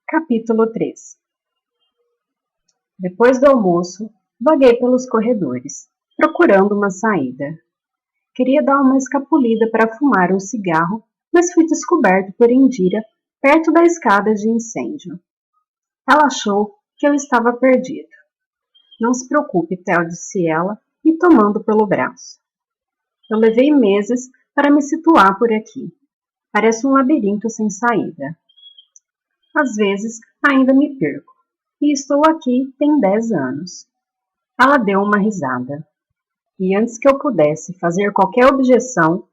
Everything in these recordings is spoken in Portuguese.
Capítulo 3. Depois do almoço, vaguei pelos corredores, procurando uma saída. Queria dar uma escapulida para fumar um cigarro, mas fui descoberto por Indira perto da escada de incêndio. Ela achou que eu estava perdido. Não se preocupe, Theo, disse ela, me tomando pelo braço. Eu levei meses para me situar por aqui. Parece um labirinto sem saída. Às vezes, ainda me perco. E estou aqui tem 10 anos. Ela deu uma risada. E antes que eu pudesse fazer qualquer objeção,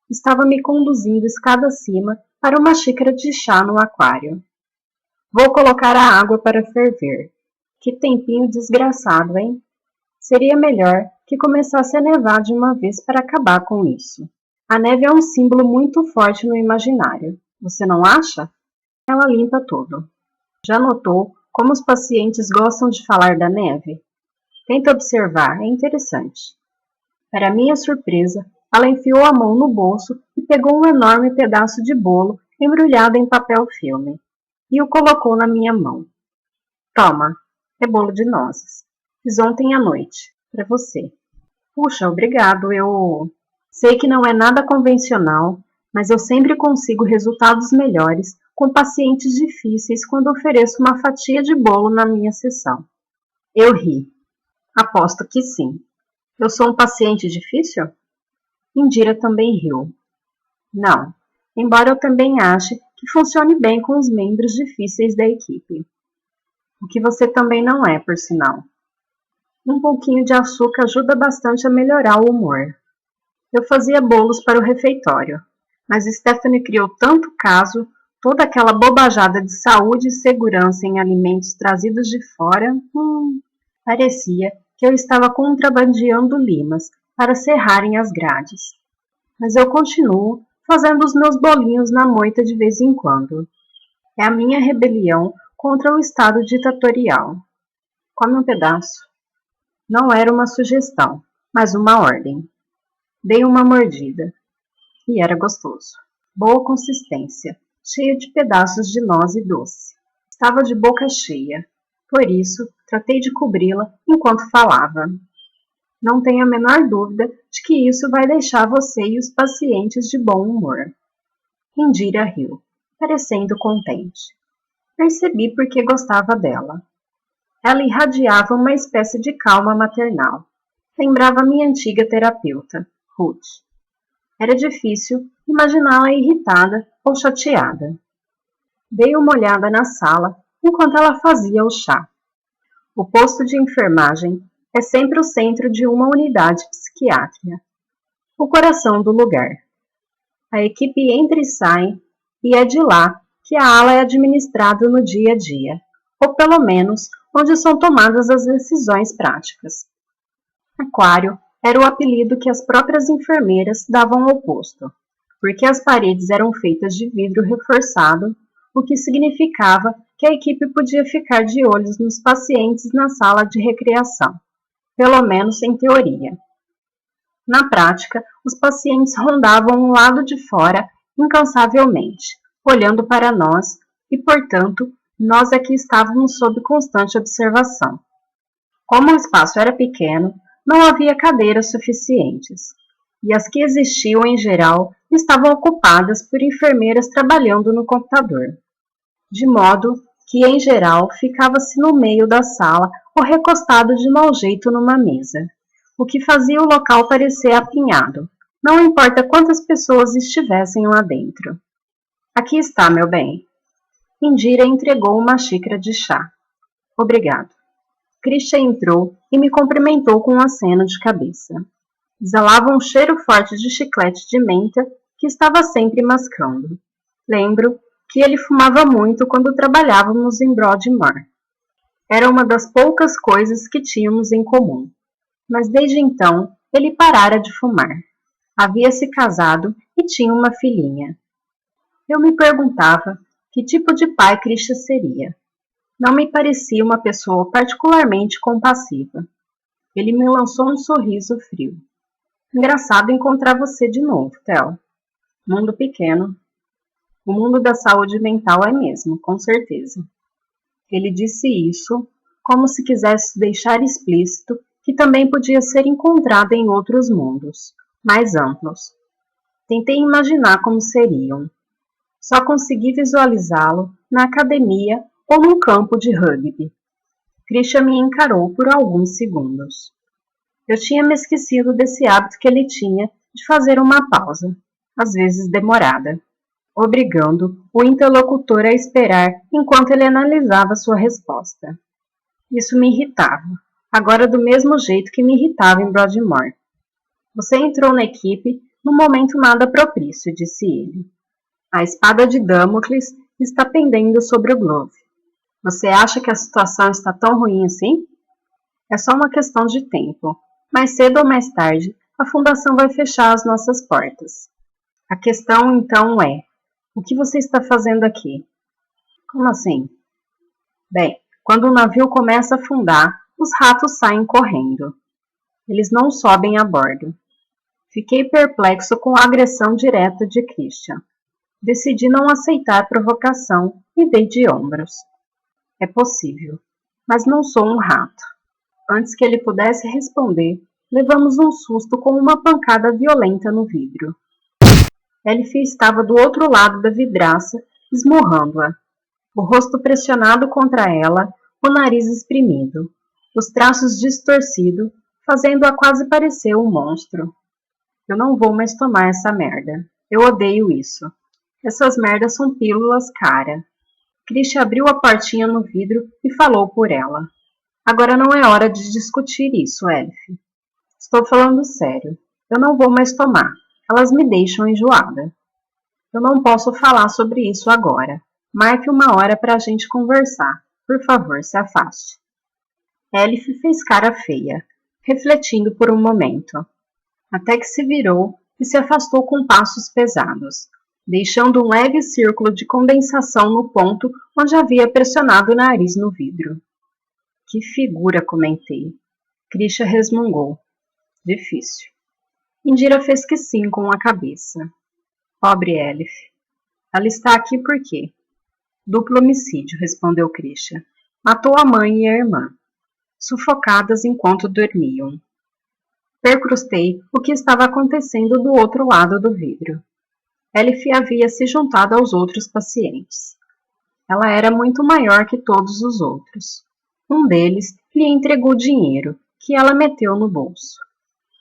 estava me conduzindo escada acima para uma xícara de chá no aquário. Vou colocar a água para ferver. Que tempinho desgraçado, hein? Seria melhor que começasse a nevar de uma vez para acabar com isso. A neve é um símbolo muito forte no imaginário. Você não acha? Ela limpa tudo. Já notou como os pacientes gostam de falar da neve? Tenta observar, é interessante. Para minha surpresa, ela enfiou a mão no bolso e pegou um enorme pedaço de bolo embrulhado em papel filme e o colocou na minha mão. Toma, é bolo de nozes. Fiz ontem à noite, para você. Puxa, obrigado, eu sei que não é nada convencional, mas eu sempre consigo resultados melhores com pacientes difíceis quando ofereço uma fatia de bolo na minha sessão. Eu ri. Aposto que sim. Eu sou um paciente difícil? Indira também riu. Não, embora eu também ache que funcione bem com os membros difíceis da equipe. O que você também não é, por sinal. Um pouquinho de açúcar ajuda bastante a melhorar o humor. Eu fazia bolos para o refeitório, mas Stephanie criou tanto caso, toda aquela bobajada de saúde e segurança em alimentos trazidos de fora, parecia que eu estava contrabandeando limas para serrarem as grades. Mas eu continuo fazendo os meus bolinhos na moita de vez em quando. É a minha rebelião contra o Estado ditatorial. Come um pedaço. Não era uma sugestão, mas uma ordem. Dei uma mordida. E era gostoso. Boa consistência, cheia de pedaços de noz e doce. Estava de boca cheia. Por isso, tratei de cobri-la enquanto falava. Não tenho a menor dúvida de que isso vai deixar você e os pacientes de bom humor. Indira riu, parecendo contente. Percebi porque gostava dela. Ela irradiava uma espécie de calma maternal. Lembrava minha antiga terapeuta, Ruth. Era difícil imaginá-la irritada ou chateada. Dei uma olhada na sala enquanto ela fazia o chá. O posto de enfermagem é sempre o centro de uma unidade psiquiátrica, o coração do lugar. A equipe entra e sai, e é de lá que a ala é administrada no dia a dia, ou pelo menos onde são tomadas as decisões práticas. Aquário era o apelido que as próprias enfermeiras davam ao posto, porque as paredes eram feitas de vidro reforçado, o que significava que a equipe podia ficar de olhos nos pacientes na sala de recreação, pelo menos em teoria. Na prática, os pacientes rondavam o lado de fora incansavelmente, olhando para nós e, portanto, nós aqui estávamos sob constante observação. Como o espaço era pequeno, não havia cadeiras suficientes, e as que existiam em geral estavam ocupadas por enfermeiras trabalhando no computador, de modo que, em geral, ficava-se no meio da sala ou recostado de mau jeito numa mesa, o que fazia o local parecer apinhado, não importa quantas pessoas estivessem lá dentro. Aqui está, meu bem. Indira entregou uma xícara de chá. Obrigado. Christian entrou e me cumprimentou com um aceno de cabeça. Exalava um cheiro forte de chiclete de menta que estava sempre mascando. Lembro que ele fumava muito quando trabalhávamos em Broadmoor. Era uma das poucas coisas que tínhamos em comum. Mas desde então, ele parara de fumar. Havia se casado e tinha uma filhinha. Eu me perguntava que tipo de pai Christian seria. Não me parecia uma pessoa particularmente compassiva. Ele me lançou um sorriso frio. Engraçado encontrar você de novo, Theo. Mundo pequeno. O mundo da saúde mental é mesmo, com certeza. Ele disse isso como se quisesse deixar explícito que também podia ser encontrada em outros mundos, mais amplos. Tentei imaginar como seriam. Só consegui visualizá-lo na academia ou num campo de rugby. Christian me encarou por alguns segundos. Eu tinha me esquecido desse hábito que ele tinha de fazer uma pausa, às vezes demorada, obrigando o interlocutor a esperar enquanto ele analisava sua resposta. Isso me irritava, agora do mesmo jeito que me irritava em Broadmoor. Você entrou na equipe num momento nada propício, disse ele. A espada de Damocles está pendendo sobre o Glove. Você acha que a situação está tão ruim assim? É só uma questão de tempo. Mais cedo ou mais tarde, a Fundação vai fechar as nossas portas. A questão, então, é: o que você está fazendo aqui? Como assim? Bem, quando o navio começa a afundar, os ratos saem correndo. Eles não sobem a bordo. Fiquei perplexo com a agressão direta de Christian. Decidi não aceitar a provocação e dei de ombros. É possível, mas não sou um rato. Antes que ele pudesse responder, levamos um susto com uma pancada violenta no vidro. Elif estava do outro lado da vidraça, esmurrando-a. O rosto pressionado contra ela, o nariz espremido, os traços distorcidos, fazendo-a quase parecer um monstro. Eu não vou mais tomar essa merda. Eu odeio isso. Essas merdas são pílulas, cara. Christian abriu a portinha no vidro e falou por ela. Agora não é hora de discutir isso, Elif. Estou falando sério. Eu não vou mais tomar. Elas me deixam enjoada. Eu não posso falar sobre isso agora. Marque uma hora para a gente conversar. Por favor, se afaste. Elif fez cara feia, refletindo por um momento, até que se virou e se afastou com passos pesados, deixando um leve círculo de condensação no ponto onde havia pressionado o nariz no vidro. Que figura, comentei. Christian resmungou. Difícil. Indira fez que sim com a cabeça. Pobre Elif. Ela está aqui por quê? Duplo homicídio, respondeu Christian. Matou a mãe e a irmã, sufocadas enquanto dormiam. Percrustei o que estava acontecendo do outro lado do vidro. Elif havia se juntado aos outros pacientes. Ela era muito maior que todos os outros. Um deles lhe entregou dinheiro, que ela meteu no bolso.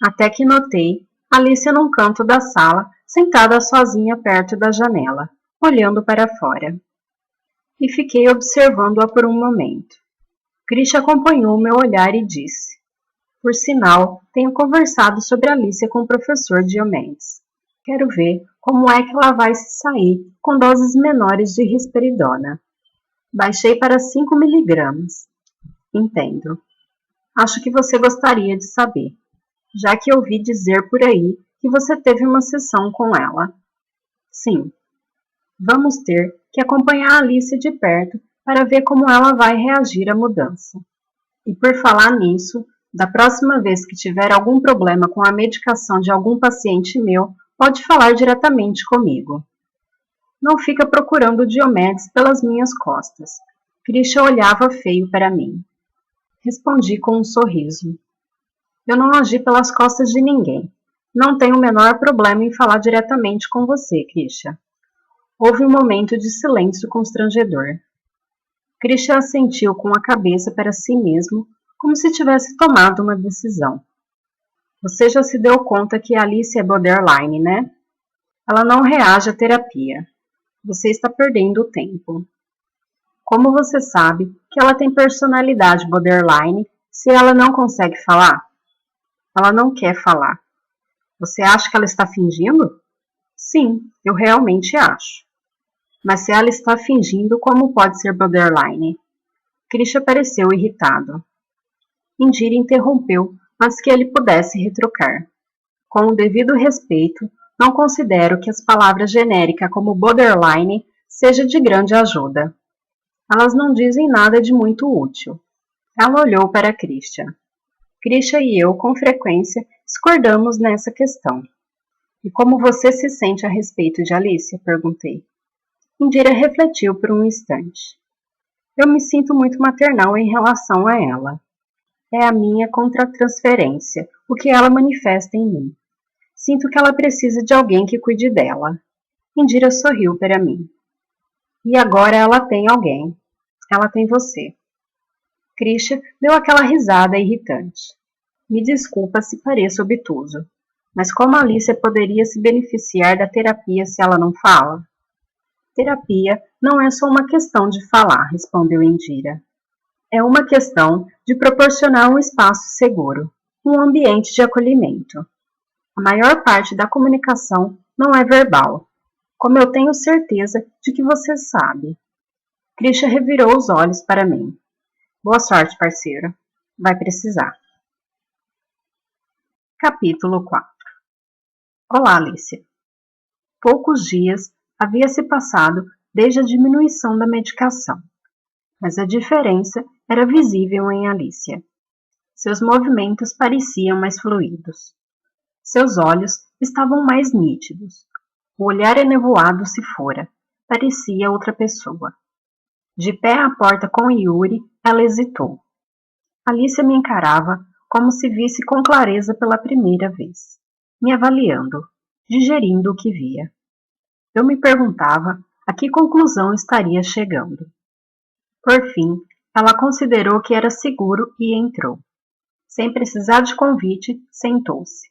Até que notei Alicia num canto da sala, sentada sozinha perto da janela, olhando para fora. E fiquei observando-a por um momento. Christian acompanhou meu olhar e disse: Por sinal, tenho conversado sobre Alicia com o professor Diomedes. Quero ver como é que ela vai se sair com doses menores de risperidona. Baixei para 5 miligramas. Entendo. Acho que você gostaria de saber, já que ouvi dizer por aí que você teve uma sessão com ela. Sim. Vamos ter que acompanhar a Alice de perto para ver como ela vai reagir à mudança. E por falar nisso, da próxima vez que tiver algum problema com a medicação de algum paciente meu, pode falar diretamente comigo. Não fica procurando Diomedes pelas minhas costas. Christian olhava feio para mim. Respondi com um sorriso. Eu não agi pelas costas de ninguém. Não tenho o menor problema em falar diretamente com você, Christian. Houve um momento de silêncio constrangedor. Christian assentiu com a cabeça para si mesmo, como se tivesse tomado uma decisão. Você já se deu conta que Alice é borderline, né? Ela não reage à terapia. Você está perdendo o tempo. Como você sabe que ela tem personalidade borderline se ela não consegue falar? Ela não quer falar. Você acha que ela está fingindo? Sim, eu realmente acho. Mas se ela está fingindo, como pode ser borderline? Christian pareceu irritado. Indira interrompeu antes que ele pudesse retrucar. Com o devido respeito, não considero que as palavras genéricas como borderline seja de grande ajuda. Elas não dizem nada de muito útil. Ela olhou para Christian. Christian e eu, com frequência, discordamos nessa questão. E como você se sente a respeito de Alice? Perguntei. Indira refletiu por um instante. Eu me sinto muito maternal em relação a ela. É a minha contratransferência, o que ela manifesta em mim. Sinto que ela precisa de alguém que cuide dela. Indira sorriu para mim. E agora ela tem alguém. Ela tem você. Krisha deu aquela risada irritante. Me desculpa se pareço obtuso, mas como Alicia poderia se beneficiar da terapia se ela não fala? Terapia não é só uma questão de falar, respondeu Indira. É uma questão de proporcionar um espaço seguro, um ambiente de acolhimento. A maior parte da comunicação não é verbal, como eu tenho certeza de que você sabe. Krisha revirou os olhos para mim. Boa sorte, parceiro. Vai precisar. Capítulo 4. Olá, Alicia. Poucos dias havia se passado desde a diminuição da medicação, mas a diferença era visível em Alicia. Seus movimentos pareciam mais fluidos. Seus olhos estavam mais nítidos. O olhar enevoado se fora. Parecia outra pessoa. De pé à porta com Yuri, ela hesitou. Alicia me encarava como se visse com clareza pela primeira vez, me avaliando, digerindo o que via. Eu me perguntava a que conclusão estaria chegando. Por fim, ela considerou que era seguro e entrou. Sem precisar de convite, sentou-se.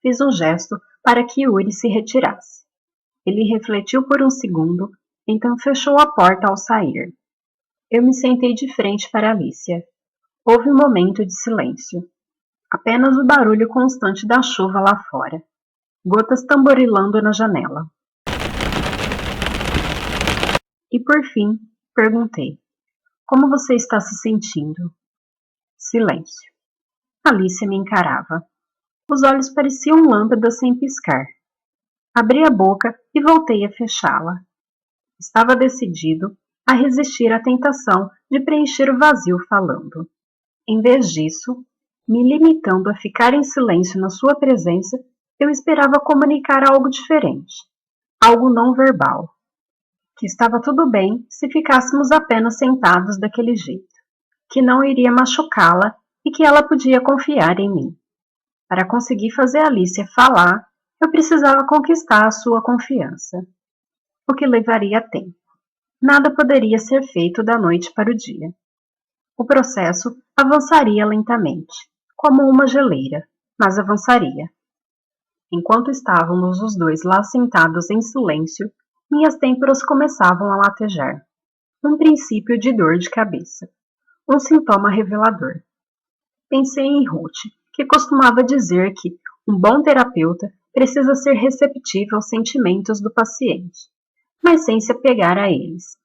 Fiz um gesto para que Yuri se retirasse. Ele refletiu por um segundo, então fechou a porta ao sair. Eu me sentei de frente para Alicia. Houve um momento de silêncio. Apenas o barulho constante da chuva lá fora. Gotas tamborilando na janela. E por fim, perguntei. Como você está se sentindo? Silêncio. Alicia me encarava. Os olhos pareciam lâmpadas sem piscar. Abri a boca e voltei a fechá-la. Estava decidido a resistir à tentação de preencher o vazio falando. Em vez disso, me limitando a ficar em silêncio na sua presença, eu esperava comunicar algo diferente, algo não verbal. Que estava tudo bem se ficássemos apenas sentados daquele jeito, que não iria machucá-la e que ela podia confiar em mim. Para conseguir fazer Alicia falar, eu precisava conquistar a sua confiança, o que levaria tempo. Nada poderia ser feito da noite para o dia. O processo avançaria lentamente, como uma geleira, mas avançaria. Enquanto estávamos os dois lá sentados em silêncio, minhas têmporas começavam a latejar. Um princípio de dor de cabeça. Um sintoma revelador. Pensei em Ruth, que costumava dizer que um bom terapeuta precisa ser receptivo aos sentimentos do paciente, mas sem se apegar a eles.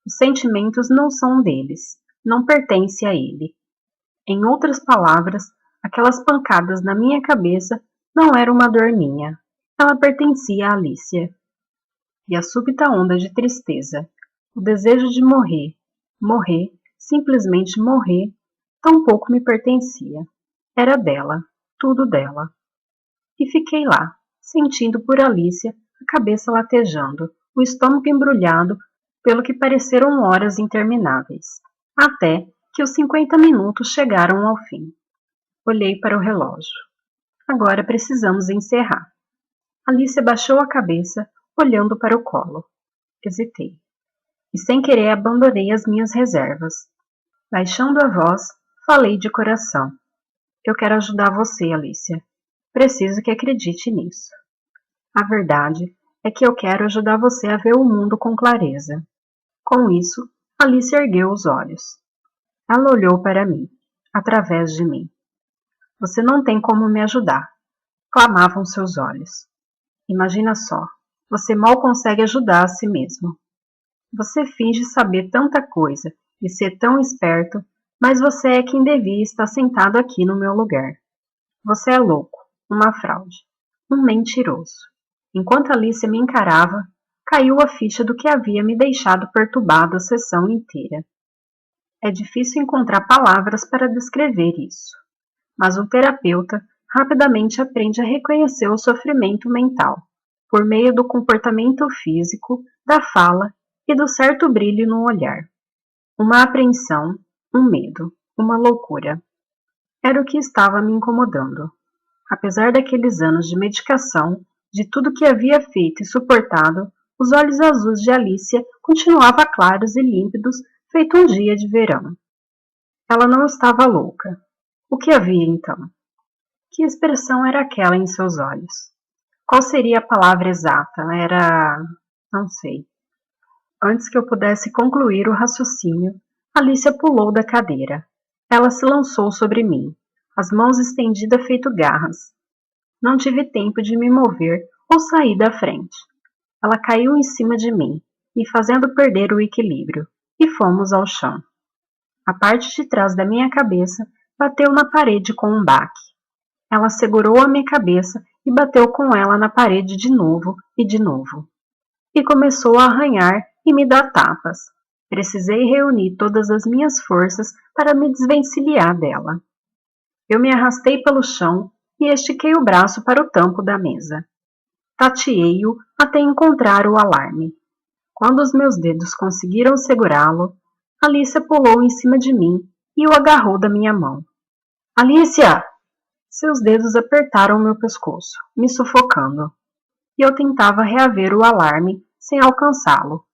Os sentimentos não são deles, não pertencem a ele. Em outras palavras, aquelas pancadas na minha cabeça não eram uma dor minha. Ela pertencia a Alicia. E a súbita onda de tristeza, o desejo de morrer, simplesmente morrer, tampouco me pertencia. Era dela, tudo dela. E fiquei lá, sentindo por Alicia, a cabeça latejando, o estômago embrulhado pelo que pareceram horas intermináveis, até que os 50 minutos chegaram ao fim. Olhei para o relógio. Agora precisamos encerrar. Alicia baixou a cabeça, olhando para o colo. Hesitei. E sem querer abandonei as minhas reservas. Baixando a voz, falei de coração. Eu quero ajudar você, Alicia. Preciso que acredite nisso. A verdade é que eu quero ajudar você a ver o mundo com clareza. Com isso, Alicia ergueu os olhos. Ela olhou para mim, através de mim. Você não tem como me ajudar, clamavam seus olhos. Imagina só, você mal consegue ajudar a si mesmo. Você finge saber tanta coisa e ser tão esperto, mas você é quem devia estar sentado aqui no meu lugar. Você é louco, uma fraude, um mentiroso. Enquanto Alicia me encarava, caiu a ficha do que havia me deixado perturbado a sessão inteira. É difícil encontrar palavras para descrever isso, mas um terapeuta rapidamente aprende a reconhecer o sofrimento mental, por meio do comportamento físico, da fala e do certo brilho no olhar. Uma apreensão, um medo, uma loucura. Era o que estava me incomodando. Apesar daqueles anos de medicação, de tudo que havia feito e suportado, os olhos azuis de Alicia continuavam claros e límpidos, feito um dia de verão. Ela não estava louca. O que havia então? Que expressão era aquela em seus olhos? Qual seria a palavra exata? Não sei. Antes que eu pudesse concluir o raciocínio, Alicia pulou da cadeira. Ela se lançou sobre mim, as mãos estendidas feito garras. Não tive tempo de me mover ou sair da frente. Ela caiu em cima de mim, me fazendo perder o equilíbrio, e fomos ao chão. A parte de trás da minha cabeça bateu na parede com um baque. Ela segurou a minha cabeça e bateu com ela na parede de novo e de novo. E começou a arranhar e me dar tapas. Precisei reunir todas as minhas forças para me desvencilhar dela. Eu me arrastei pelo chão e estiquei o braço para o tampo da mesa. Tateei-o até encontrar o alarme. Quando os meus dedos conseguiram segurá-lo, Alicia pulou em cima de mim e o agarrou da minha mão. Alicia! Seus dedos apertaram meu pescoço, me sufocando. E eu tentava reaver o alarme sem alcançá-lo.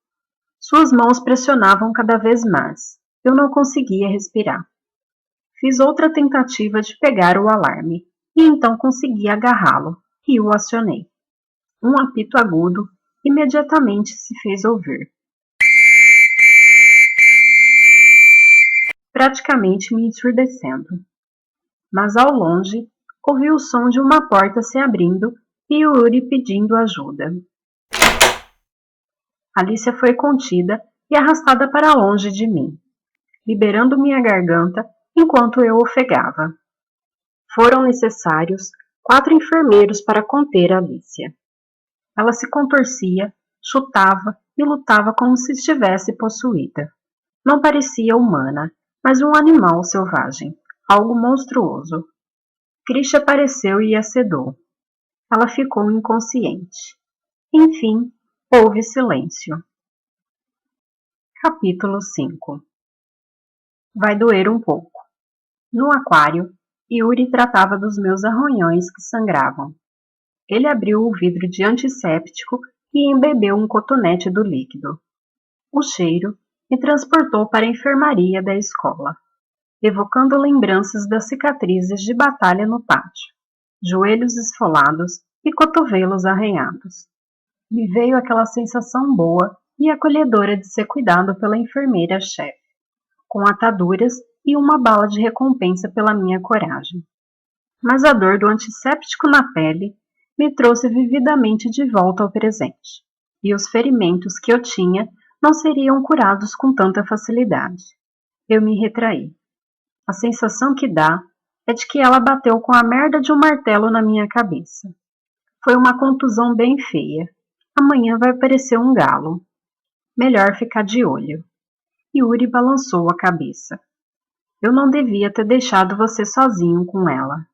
Suas mãos pressionavam cada vez mais. Eu não conseguia respirar. Fiz outra tentativa de pegar o alarme e então consegui agarrá-lo e o acionei. Um apito agudo imediatamente se fez ouvir, praticamente me ensurdecendo. Mas ao longe, ouvi o som de uma porta se abrindo e Yuri pedindo ajuda. Alicia foi contida e arrastada para longe de mim, liberando minha garganta enquanto eu ofegava. Foram necessários 4 enfermeiros para conter Alicia. Ela se contorcia, chutava e lutava como se estivesse possuída. Não parecia humana, mas um animal selvagem, algo monstruoso. Christian apareceu e a sedou. Ela ficou inconsciente. Enfim, houve silêncio. Capítulo 5. Vai doer um pouco. No aquário, Yuri tratava dos meus arranhões que sangravam. Ele abriu o vidro de antisséptico e embebeu um cotonete do líquido. O cheiro me transportou para a enfermaria da escola, evocando lembranças das cicatrizes de batalha no pátio, joelhos esfolados e cotovelos arranhados. Me veio aquela sensação boa e acolhedora de ser cuidado pela enfermeira-chefe, com ataduras e uma bala de recompensa pela minha coragem. Mas a dor do antisséptico na pele me trouxe vividamente de volta ao presente, e os ferimentos que eu tinha não seriam curados com tanta facilidade. Eu me retraí. A sensação que dá é de que ela bateu com a merda de um martelo na minha cabeça. Foi uma contusão bem feia. Amanhã vai parecer um galo. Melhor ficar de olho. Yuri balançou a cabeça. Eu não devia ter deixado você sozinho com ela.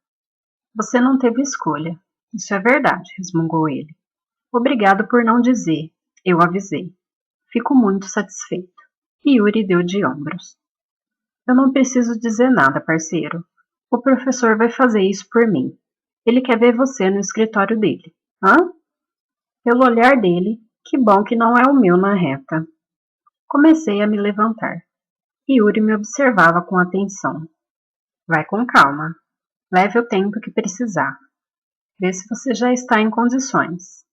Você não teve escolha. Isso é verdade, resmungou ele. Obrigado por não dizer. Eu avisei. Fico muito satisfeito. Yuri deu de ombros. Eu não preciso dizer nada, parceiro. O professor vai fazer isso por mim. Ele quer ver você no escritório dele. Hã? Pelo olhar dele, que bom que não é o meu na reta. Comecei a me levantar. Yuri me observava com atenção. Vai com calma. Leve o tempo que precisar. Vê se você já está em condições.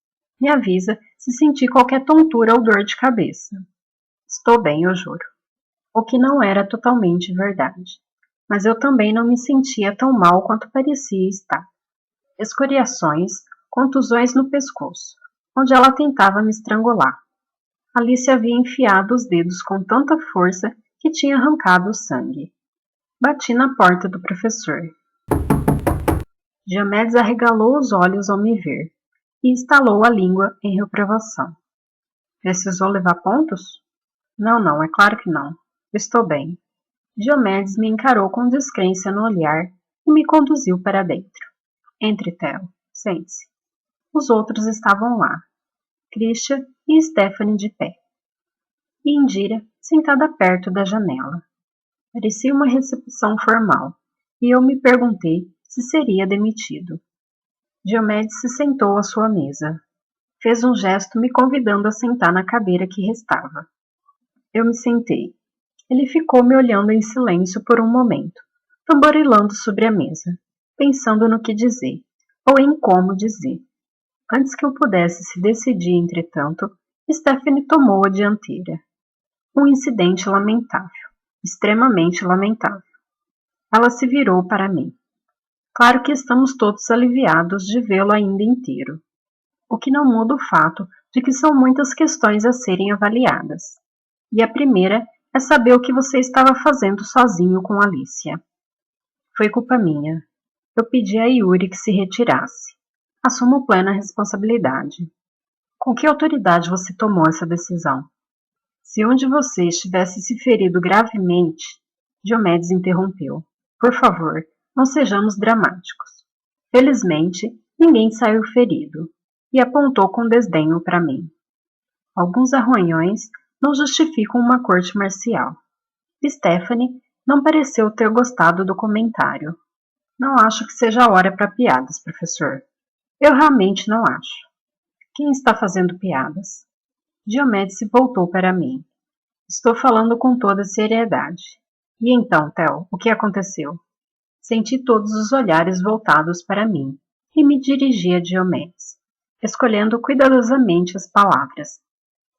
Me avisa se sentir qualquer tontura ou dor de cabeça. Estou bem, eu juro. O que não era totalmente verdade. Mas eu também não me sentia tão mal quanto parecia estar. Escoriações, contusões no pescoço, onde ela tentava me estrangular. Alicia havia enfiado os dedos com tanta força que tinha arrancado o sangue. Bati na porta do professor. Diomedes arregalou os olhos ao me ver e estalou a língua em reprovação. Precisou levar pontos? Não, é claro que não. Estou bem. Diomedes me encarou com descrença no olhar e me conduziu para dentro. Entre, Theo. Sente-se. Os outros estavam lá. Christian e Stephanie de pé. e Indira sentada perto da janela. Parecia uma recepção formal, e eu me perguntei se seria demitido. Diomedes se sentou à sua mesa. Fez um gesto me convidando a sentar na cadeira que restava. Eu me sentei. Ele ficou me olhando em silêncio por um momento, tamborilando sobre a mesa, pensando no que dizer, ou em como dizer. Antes que eu pudesse se decidir, entretanto, Stephanie tomou a dianteira. Um incidente lamentável, extremamente lamentável. Ela se virou para mim. Claro que estamos todos aliviados de vê-lo ainda inteiro, o que não muda o fato de que são muitas questões a serem avaliadas. E a primeira é saber o que você estava fazendo sozinho com Alicia. Foi culpa minha. Eu pedi a Yuri que se retirasse. Assumo plena responsabilidade. Com que autoridade você tomou essa decisão? Se um de vocês tivesse se ferido gravemente, Diomedes interrompeu. Por favor, não sejamos dramáticos. Felizmente, ninguém saiu ferido, e apontou com desdenho para mim. Alguns arranhões não justificam uma corte marcial. Stephanie não pareceu ter gostado do comentário. Não acho que seja a hora para piadas, professor. Eu realmente não acho. Quem está fazendo piadas? Diomedes se voltou para mim. Estou falando com toda seriedade. E então, Theo, o que aconteceu? Senti todos os olhares voltados para mim e me dirigi a Diomedes, escolhendo cuidadosamente as palavras.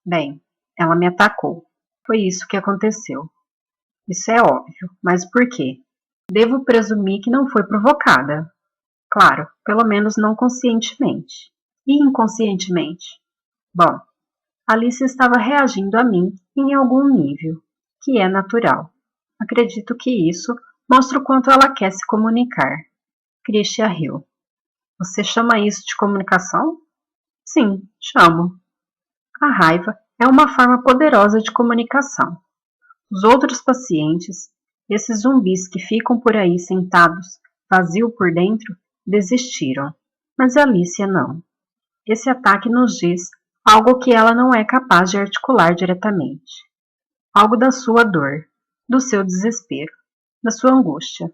Bem, ela me atacou. Foi isso que aconteceu. Isso é óbvio, mas por quê? Devo presumir que não foi provocada. Claro, pelo menos não conscientemente. E inconscientemente? Bom, Alice estava reagindo a mim em algum nível, que é natural. Acredito que isso mostra o quanto ela quer se comunicar. Christian riu. Você chama isso de comunicação? Sim, chamo. A raiva é uma forma poderosa de comunicação. Os outros pacientes, esses zumbis que ficam por aí sentados, vazio por dentro, desistiram. Mas Alicia não. Esse ataque nos diz algo que ela não é capaz de articular diretamente. Algo da sua dor, do seu desespero, da sua angústia.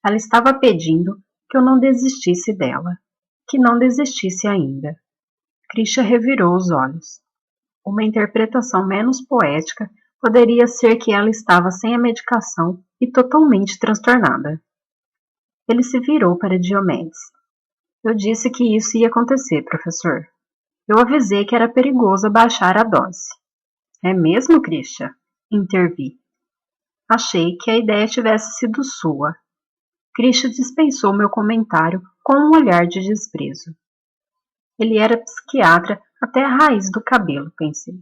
Ela estava pedindo que eu não desistisse dela, que não desistisse ainda. Christian revirou os olhos. Uma interpretação menos poética poderia ser que ela estava sem a medicação e totalmente transtornada. Ele se virou para Diomedes. Eu disse que isso ia acontecer, professor. Eu avisei que era perigoso abaixar a dose. É mesmo, Christian? Intervi. Achei que a ideia tivesse sido sua. Christian dispensou meu comentário com um olhar de desprezo. Ele era psiquiatra até a raiz do cabelo, pensei.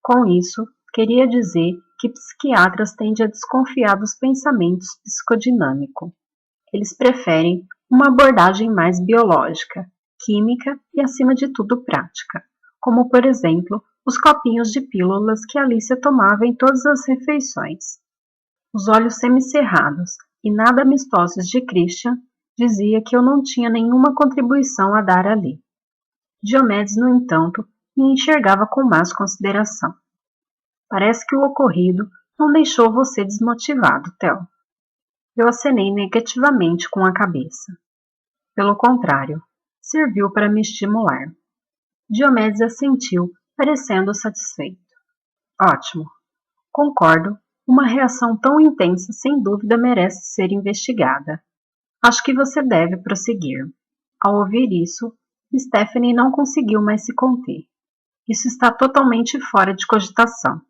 Com isso, queria dizer que psiquiatras tendem a desconfiar dos pensamentos psicodinâmico. Eles preferem uma abordagem mais biológica, química e, acima de tudo, prática, como, por exemplo, os copinhos de pílulas que Alicia tomava em todas as refeições. Os olhos semicerrados e nada amistosos de Christian dizia que eu não tinha nenhuma contribuição a dar ali. Diomedes, no entanto, me enxergava com mais consideração. Parece que o ocorrido não deixou você desmotivado, Theo. Eu acenei negativamente com a cabeça. Pelo contrário, serviu para me estimular. Diomedes assentiu, parecendo satisfeito. Ótimo. Concordo. Uma reação tão intensa sem dúvida merece ser investigada. Acho que você deve prosseguir. Ao ouvir isso, Stephanie não conseguiu mais se conter. Isso está totalmente fora de cogitação.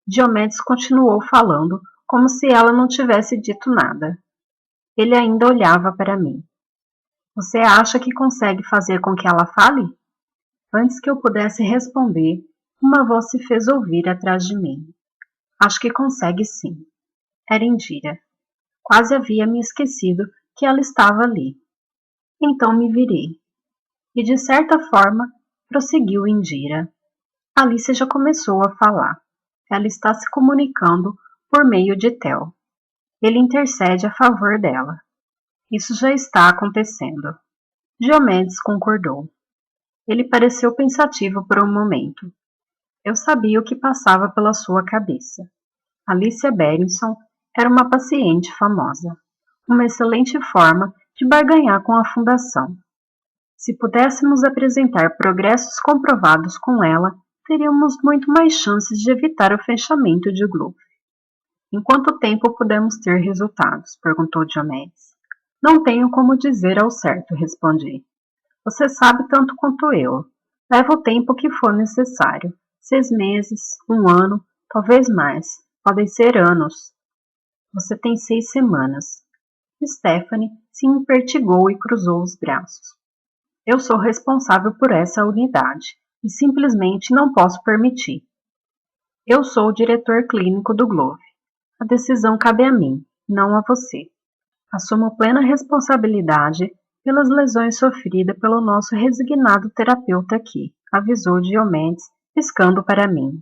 Diomedes continuou falando como se ela não tivesse dito nada. Ele ainda olhava para mim. Você acha que consegue fazer com que ela fale? Antes que eu pudesse responder, uma voz se fez ouvir atrás de mim. Acho que consegue sim. Era Indira. Quase havia me esquecido que ela estava ali. Então me virei. E de certa forma, prosseguiu Indira. Alice já começou a falar. Ela está se comunicando por meio de Theo. Ele intercede a favor dela. Isso já está acontecendo. Diomedes concordou. Ele pareceu pensativo por um momento. Eu sabia o que passava pela sua cabeça. Alicia Berenson era uma paciente famosa, uma excelente forma de barganhar com a fundação. Se pudéssemos apresentar progressos comprovados com ela, teríamos muito mais chances de evitar o fechamento de Glover. Em quanto tempo podemos ter resultados? Perguntou Diomedes. Não tenho como dizer ao certo, respondi. Você sabe tanto quanto eu. Leva o tempo que for necessário. 6 meses, 1 ano, talvez mais. Podem ser anos. Você tem 6 semanas. Stephanie se impertigou e cruzou os braços. Eu sou responsável por essa unidade e simplesmente não posso permitir. Eu sou o diretor clínico do Glover. A decisão cabe a mim, não a você. Assumo plena responsabilidade pelas lesões sofridas pelo nosso resignado terapeuta aqui, avisou Diomedes, piscando para mim.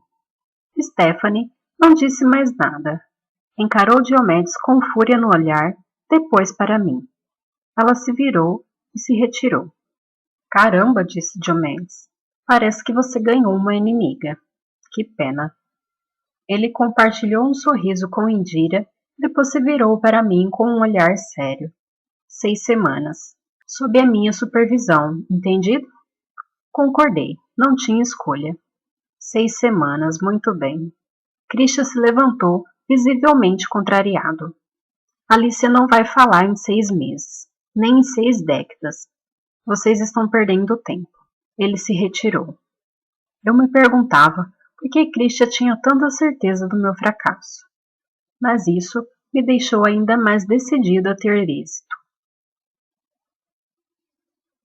Stephanie não disse mais nada. Encarou Diomedes com fúria no olhar, depois para mim. Ela se virou e se retirou. Caramba, disse Diomedes. Parece que você ganhou uma inimiga. Que pena. Ele compartilhou um sorriso com Indira, depois se virou para mim com um olhar sério. 6 semanas. Sob a minha supervisão, entendido? Concordei. Não tinha escolha. 6 semanas, muito bem. Christian se levantou, visivelmente contrariado. Alicia não vai falar em 6 meses, nem em 6 décadas. Vocês estão perdendo tempo. Ele se retirou. Eu me perguntava por que Christian tinha tanta certeza do meu fracasso. Mas isso me deixou ainda mais decidido a ter êxito.